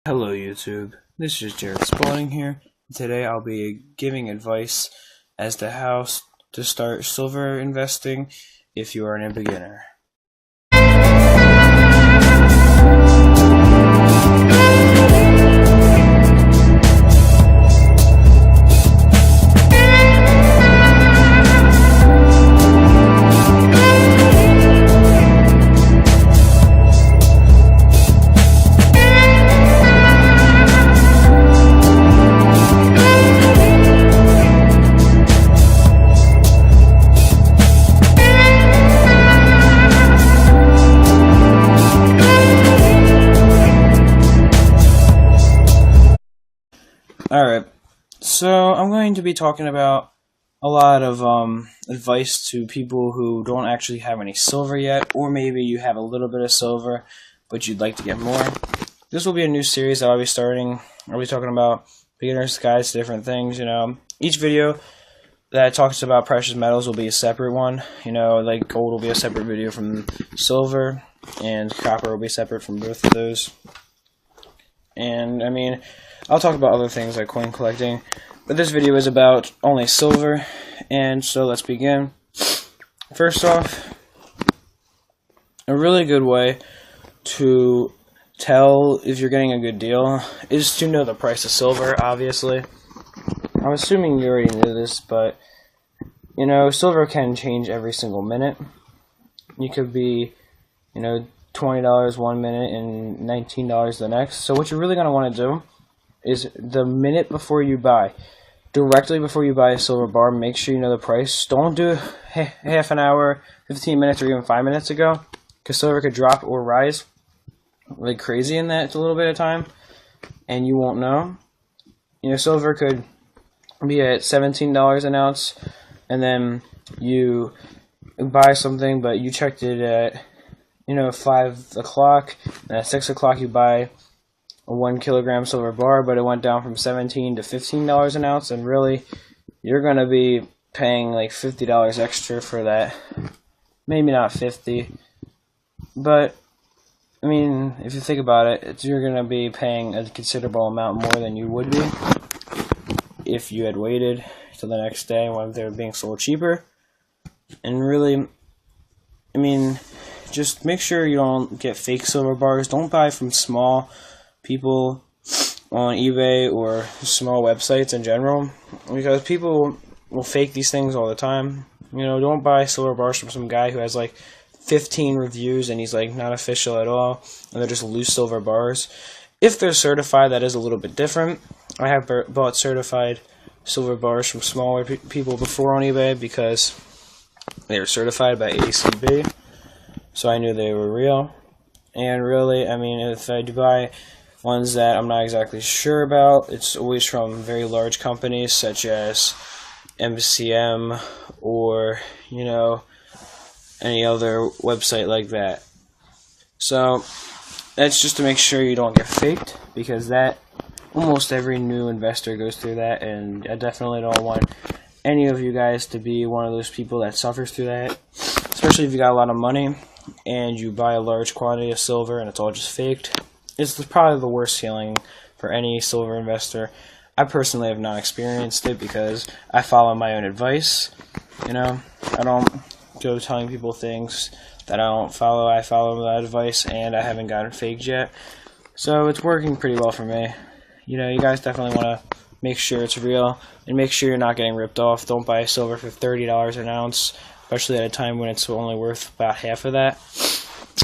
Hello YouTube, this is Jared Spawning here. Today I'll be giving advice as to how to start silver investing if you are a beginner. Alright, so I'm going to be talking about a lot of advice to people who don't actually have any silver yet, or maybe you have a little bit of silver, but you'd like to get more. This will be a new series that I'll be starting. I'll be talking about beginner's guides to different things, Each video that talks about precious metals will be a separate one, like gold will be a separate video from silver, and copper will be separate from both of those. And, I'll talk about other things like coin collecting, but this video is about only silver, and so let's begin. First off, a really good way to tell if you're getting a good deal is to know the price of silver, obviously. I'm assuming you already knew this, but, silver can change every single minute. You could be, $20 one minute and $19 the next. So what you're really going to want to do is the minute before you buy, directly before you buy a silver bar, make sure you know the price. Don't do half an hour, 15 minutes, or even 5 minutes ago, because silver could drop or rise like crazy in that little bit of time, and you won't know. Silver could be at $17 an ounce, and then you buy something, but you checked it at 5 o'clock, and at 6 o'clock you buy a 1 kilogram silver bar, but it went down from $17 to $15 an ounce, and really, you're going to be paying like $50 extra for that. Maybe not 50, but, if you think about it, you're going to be paying a considerable amount more than you would be if you had waited till the next day when they were being sold cheaper. And really, just make sure you don't get fake silver bars. Don't buy from small people on eBay or small websites in general, because people will fake these things all the time. Don't buy silver bars from some guy who has like 15 reviews and he's like not official at all, and they're just loose silver bars. If they're certified, that is a little bit different. I have bought certified silver bars from smaller people before on eBay because they were certified by ACB. So I knew they were real. And really, if I do buy ones that I'm not exactly sure about, it's always from very large companies such as MCM or, any other website like that. So that's just to make sure you don't get faked, because that almost every new investor goes through that, and I definitely don't want any of you guys to be one of those people that suffers through that, especially if you got a lot of money and you buy a large quantity of silver and it's all just faked. It's probably the worst feeling for any silver investor. I personally have not experienced it because I follow my own advice. I don't go telling people things that I don't follow. I follow that advice, and I haven't gotten faked yet. So it's working pretty well for me. You guys definitely want to make sure it's real and make sure you're not getting ripped off. Don't buy silver for $30 an ounce, especially at a time when it's only worth about half of that,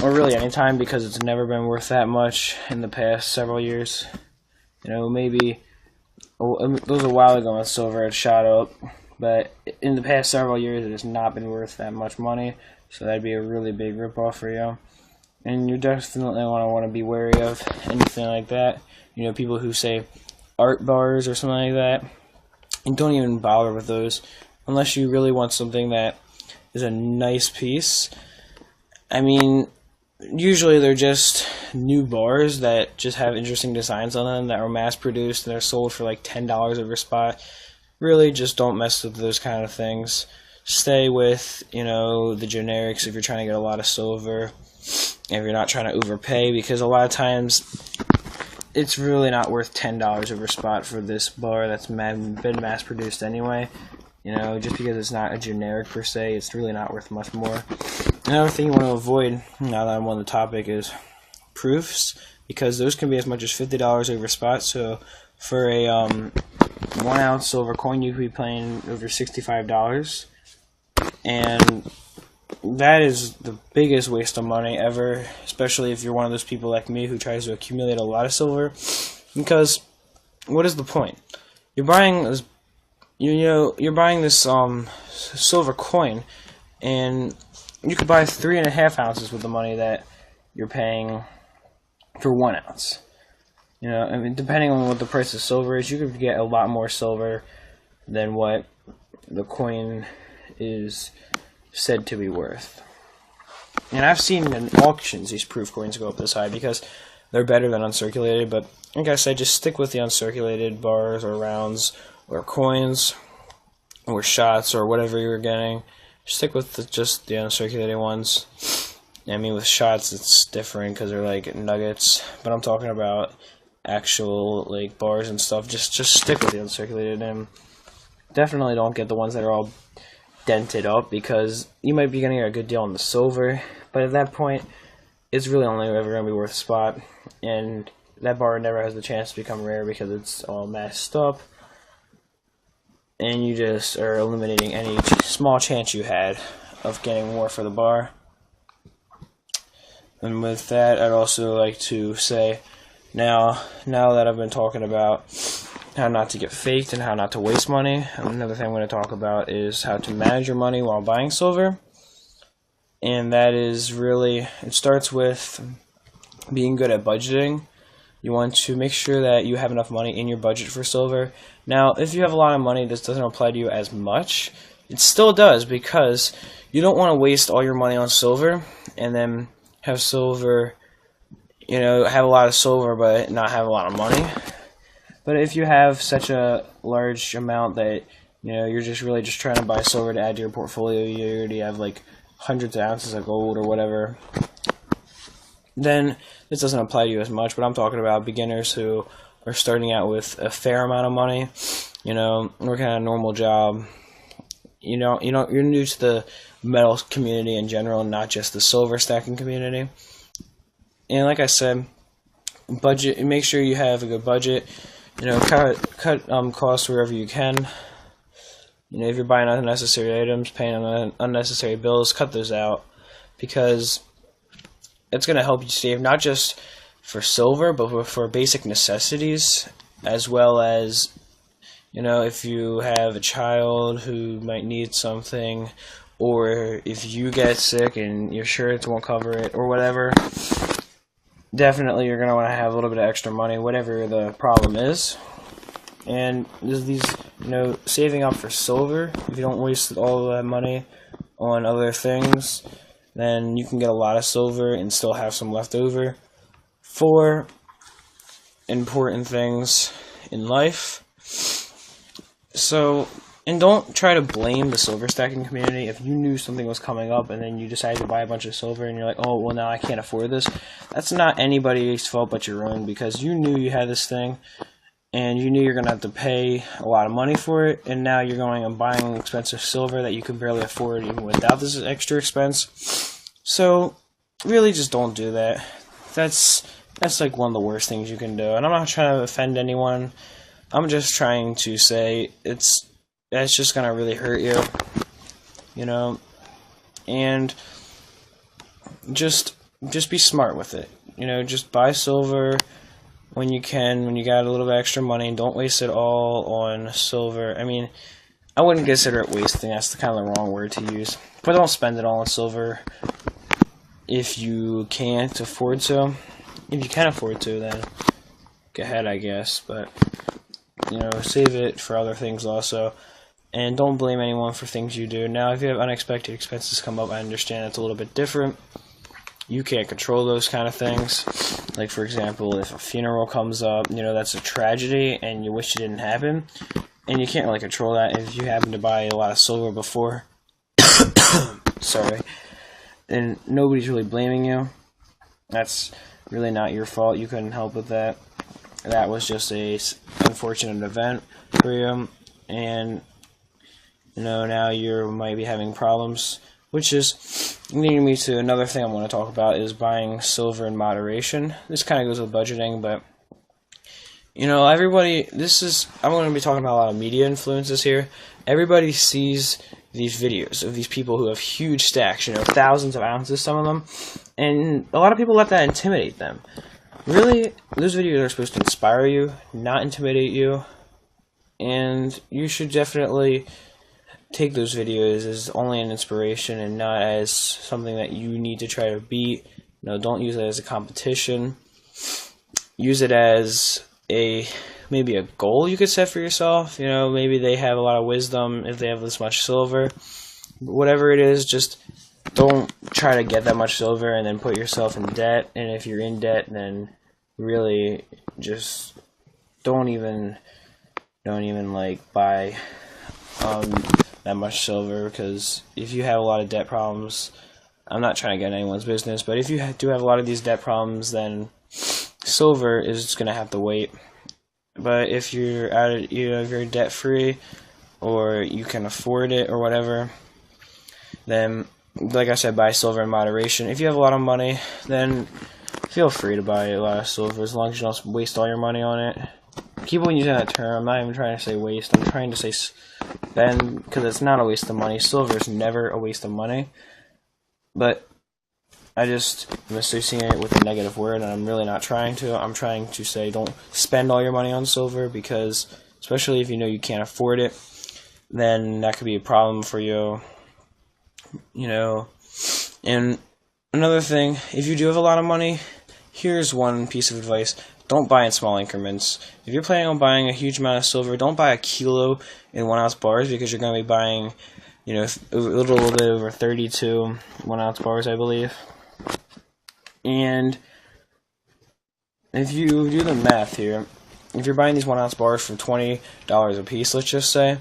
or really any time, because it's never been worth that much in the past several years. Maybe it was a while ago when silver had shot up, but in the past several years it has not been worth that much money, so that'd be a really big ripoff for you. And you definitely want to be wary of anything like that. People who say art bars or something like that, and don't even bother with those unless you really want something that is a nice piece. Usually they're just new bars that just have interesting designs on them that are mass produced and they're sold for like $10 over spot. Really, just don't mess with those kind of things. Stay with, the generics if you're trying to get a lot of silver, if you're not trying to overpay, because a lot of times it's really not worth $10 over spot for this bar that's been mass produced anyway. You know, just because it's not a generic per se, it's really not worth much more. Another thing you want to avoid, now that I'm on the topic, is proofs, because those can be as much as $50 over spot. So for a 1 ounce silver coin, you could be paying over $65, and that is the biggest waste of money ever, especially if you're one of those people like me who tries to accumulate a lot of silver. Because what is the point? You're buying this, you're buying this silver coin, and you could buy 3.5 ounces with the money that you're paying for 1 ounce. You know, I mean, depending on what the price of silver is, you could get a lot more silver than what the coin is said to be worth. And I've seen in auctions these proof coins go up this high because they're better than uncirculated, but like I said, just stick with the uncirculated bars or rounds or coins or shots or whatever you're getting. Stick with just the uncirculated ones. I mean, with shots it's different because they're like nuggets, but I'm talking about actual like bars and stuff. Just stick with the uncirculated, and definitely don't get the ones that are all dented up, because you might be getting a good deal on the silver, but at that point it's really only ever going to be worth a spot, and that bar never has the chance to become rare because it's all messed up, and you just are eliminating any small chance you had of getting more for the bar. And with that, I'd also like to say, now that I've been talking about how not to get faked and how not to waste money, another thing I'm going to talk about is how to manage your money while buying silver. And that is really, it starts with being good at budgeting. You want to make sure that you have enough money in your budget for silver. Now, if you have a lot of money, this doesn't apply to you as much. It still does, because you don't want to waste all your money on silver and then have silver, you know, have a lot of silver but not have a lot of money. But if you have such a large amount that, you know, you're just really just trying to buy silver to add to your portfolio, you already have like hundreds of ounces of gold or whatever, then this doesn't apply to you as much. But I'm talking about beginners who are starting out with a fair amount of money, you know, working at a normal job. You're new to the metal community in general, not just the silver stacking community. And like I said, budget. Make sure you have a good budget. You know, cut costs wherever you can. You know, if you're buying unnecessary items, paying unnecessary bills, cut those out, because it's going to help you save not just for silver, but for basic necessities, as well as, you know, if you have a child who might need something, or if you get sick and your insurance won't cover it, or whatever. Definitely you're going to want to have a little bit of extra money, whatever the problem is. And there's these, you know, saving up for silver, if you don't waste all of that money on other things, then you can get a lot of silver and still have some left over for important things in life. So, and don't try to blame the silver stacking community. If you knew something was coming up and then you decided to buy a bunch of silver and you're like, oh, well, now I can't afford this, that's not anybody's fault but your own, because you knew you had this thing and you knew you're going to have to pay a lot of money for it, and now you're going and buying expensive silver that you can barely afford even without this extra expense. So really just don't do that. That's like one of the worst things you can do. And I'm not trying to offend anyone. I'm just trying to say that's just going to really hurt you, you know, and just be smart with it. You know, just buy silver when you can, when you got a little bit extra money, and don't waste it all on silver. I mean, I wouldn't consider it wasting, that's kind of the wrong word to use, but don't spend it all on silver if you can't afford to. If you can afford to, then go ahead, I guess, but, you know, save it for other things also. And don't blame anyone for things you do. Now, if you have unexpected expenses come up, I understand it's a little bit different. You can't control those kind of things. Like, for example, if a funeral comes up, you know, that's a tragedy and you wish it didn't happen. And you can't really control that. If you happen to buy a lot of silver before, sorry, and nobody's really blaming you. That's really not your fault. You couldn't help with that. that was just a unfortunate event for you, and now you might be having problems, which is leading me to another thing I want to talk about, is buying silver in moderation. This kind of goes with budgeting, but everybody, I'm going to be talking about a lot of media influences here. Everybody sees these videos of these people who have huge stacks, thousands of ounces, some of them, and a lot of people let that intimidate them. Really, those videos are supposed to inspire you, not intimidate you, and you should definitely take those videos as only an inspiration and not as something that you need to try to beat. Don't use it as a competition. Use it as maybe a goal you could set for yourself. Maybe they have a lot of wisdom if they have this much silver. Whatever it is, just don't try to get that much silver and then put yourself in debt. And if you're in debt, then really just don't even buy that much silver, because if you have a lot of debt problems, I'm not trying to get in anyone's business, but if you do have a lot of these debt problems, then silver is just going to have to wait. But if you're if you're debt free, or you can afford it or whatever, then like I said, buy silver in moderation. If you have a lot of money, then feel free to buy a lot of silver, as long as you don't waste all your money on it. Keep on using that term. I'm not even trying to say waste. I'm trying to say spend, because it's not a waste of money. Silver is never a waste of money. But I'm associating it with a negative word, and I'm really not trying to. I'm trying to say don't spend all your money on silver, because especially if you can't afford it, then that could be a problem for you. And another thing, if you do have a lot of money, here's one piece of advice. Don't buy in small increments. If you're planning on buying a huge amount of silver, don't buy a kilo in 1 ounce bars, because you're going to be buying, a little bit over 32 1 ounce bars, I believe. And if you do the math here, if you're buying these 1 ounce bars for $20 a piece, let's just say,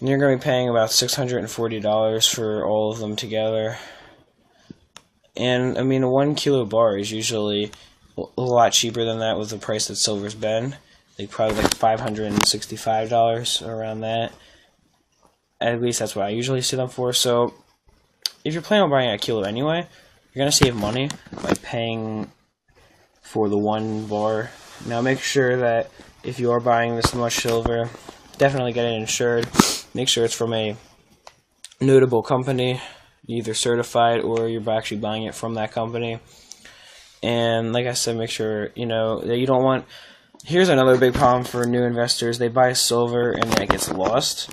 you're going to be paying about $640 for all of them together. And, a 1 kilo bar is usually a lot cheaper than that with the price that silver's been. Probably $565, around that. At least that's what I usually see them for. So, if you're planning on buying a kilo anyway, you're going to save money by paying for the 1 bar. Now, make sure that if you are buying this much silver, definitely get it insured. Make sure it's from a notable company, either certified or you're actually buying it from that company. And like I said, make sure, that you don't want... Here's another big problem for new investors. They buy silver and then it gets lost.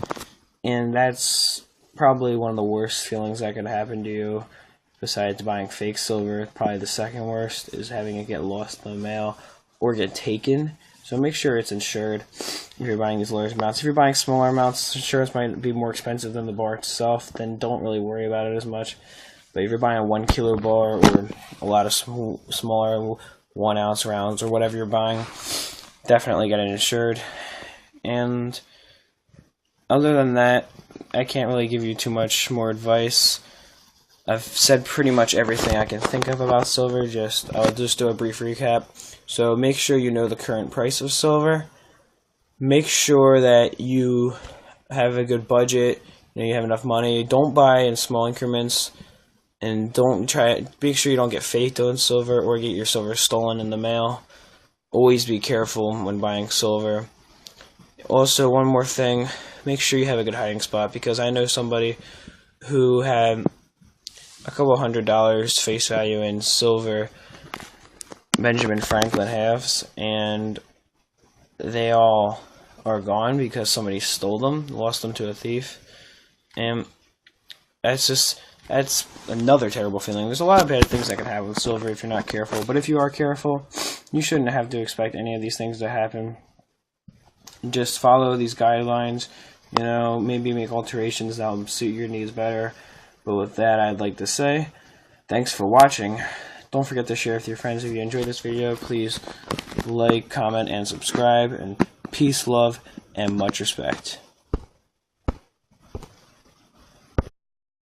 And that's probably one of the worst feelings that could happen to you, besides buying fake silver. Probably the second worst is having it get lost in the mail or get taken. So make sure it's insured if you're buying these large amounts. If you're buying smaller amounts, insurance might be more expensive than the bar itself, then don't really worry about it as much. But if you're buying a 1 kilo bar or a lot of smaller 1 ounce rounds or whatever you're buying, definitely get it insured. And other than that, I can't really give you too much more advice. I've said pretty much everything I can think of about silver. I'll just do a brief recap. So make sure you know the current price of silver. Make sure that you have a good budget. You have enough money. Don't buy in small increments. And make sure you don't get faked on silver or get your silver stolen in the mail. Always be careful when buying silver. Also, one more thing, make sure you have a good hiding spot, because I know somebody who had a couple $100 face value in silver Benjamin Franklin halves, and they all are gone because somebody stole them, lost them to a thief. And that's another terrible feeling. There's a lot of bad things that can happen with silver if you're not careful, but if you are careful, you shouldn't have to expect any of these things to happen. Just follow these guidelines, maybe make alterations that will suit your needs better. But with that, I'd like to say, thanks for watching. Don't forget to share with your friends. If you enjoyed this video, please like, comment, and subscribe. And peace, love, and much respect.